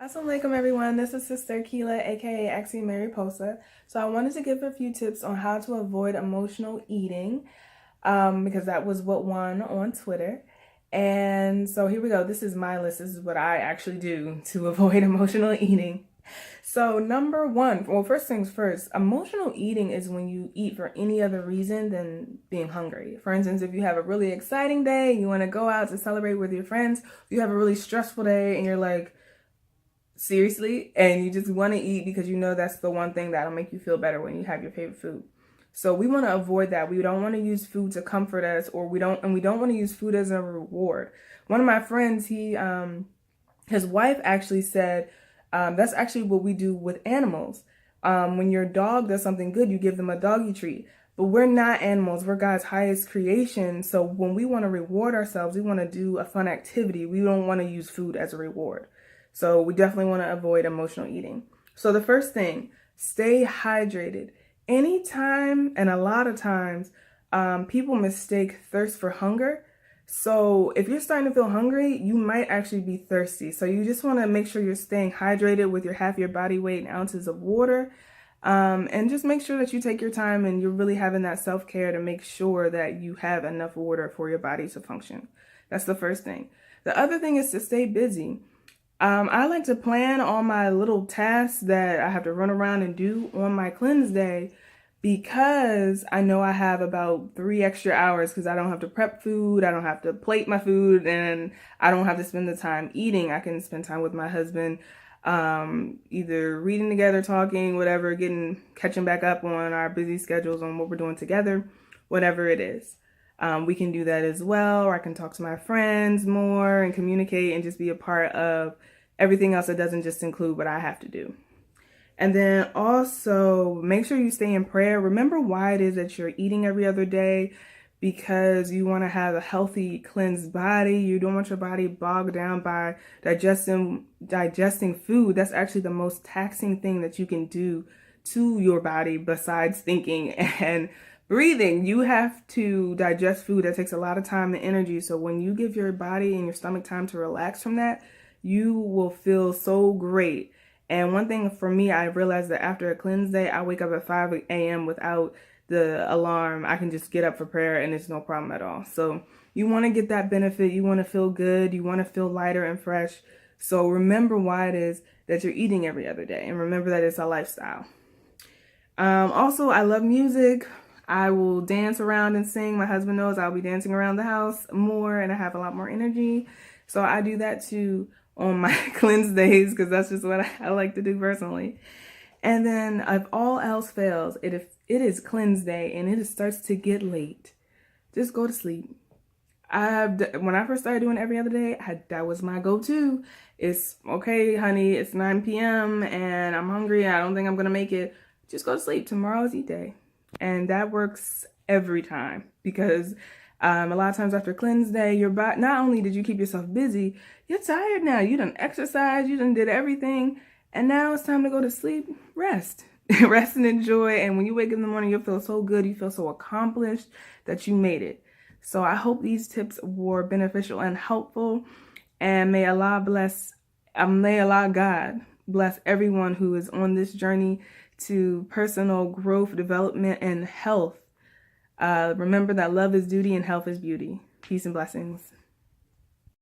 Assalamu alaikum everyone, this is Sister Keela aka Axie Mariposa. So I wanted to give a few tips on how to avoid emotional eating because that was what won on Twitter. And so here we go. This is my list. This is what I actually do to avoid emotional eating. So number one, well, first things first, emotional eating is when you eat for any other reason than being hungry. For instance, if you have a really exciting day, you want to go out to celebrate with your friends, you have a really stressful day and you're like, seriously, and you just want to eat because you know that's the one thing that'll make you feel better when you have your favorite food. So we want to avoid that. We don't want to use food to comfort us, or we don't want to use food as a reward. One of my friends, his wife actually said that's actually what we do with animals. When your dog does something good, you give them a doggy treat. But we're not animals. We're God's highest creation. So when we want to reward ourselves, we want to do a fun activity. We don't want to use food as a reward. So we definitely want to avoid emotional eating. So the first thing, stay hydrated. Anytime and a lot of times, people mistake thirst for hunger. So if you're starting to feel hungry, you might actually be thirsty. So you just want to make sure you're staying hydrated with your half your body weight in ounces of water. And just make sure that you take your time and you're really having that self-care to make sure that you have enough water for your body to function. That's the first thing. The other thing is to stay busy. I like to plan all my little tasks that I have to run around and do on my cleanse day because I know I have about 3 extra hours because I don't have to prep food, I don't have to plate my food, and I don't have to spend the time eating. I can spend time with my husband, either reading together, talking, whatever, catching back up on our busy schedules on what we're doing together, whatever it is. We can do that as well, or I can talk to my friends more and communicate and just be a part of everything else that doesn't just include what I have to do. And then also make sure you stay in prayer. Remember why it is that you're eating every other day, because you want to have a healthy, cleansed body. You don't want your body bogged down by digesting food. That's actually the most taxing thing that you can do to your body besides thinking and breathing. You have to digest food. That takes a lot of time and energy. So when you give your body and your stomach time to relax from that, you will feel so great. And one thing for me, I realized that after a cleanse day, I wake up at 5 a.m. without the alarm. I can just get up for prayer and it's no problem at all. So you want to get that benefit. You want to feel good. You want to feel lighter and fresh. So remember why it is that you're eating every other day. And remember that it's a lifestyle. Also, I love music. I will dance around and sing. My husband knows I'll be dancing around the house more and I have a lot more energy. So I do that too on my cleanse days because that's just what I like to do personally. And then if all else fails, if it is cleanse day and it starts to get late, just go to sleep. When I first started doing every other day, that was my go-to. It's okay, honey, it's 9 p.m. and I'm hungry. I don't think I'm going to make it. Just go to sleep. Tomorrow's eat day. And that works every time because a lot of times after cleanse day, your body, not only did you keep yourself busy, you're tired now. You done exercise, you done did everything. And now it's time to go to sleep. Rest. Rest and enjoy. And when you wake in the morning, you'll feel so good. You feel so accomplished that you made it. So I hope these tips were beneficial and helpful. And may Allah God bless everyone who is on this journey to personal growth, development, and health. Remember that love is duty and health is beauty. Peace and blessings.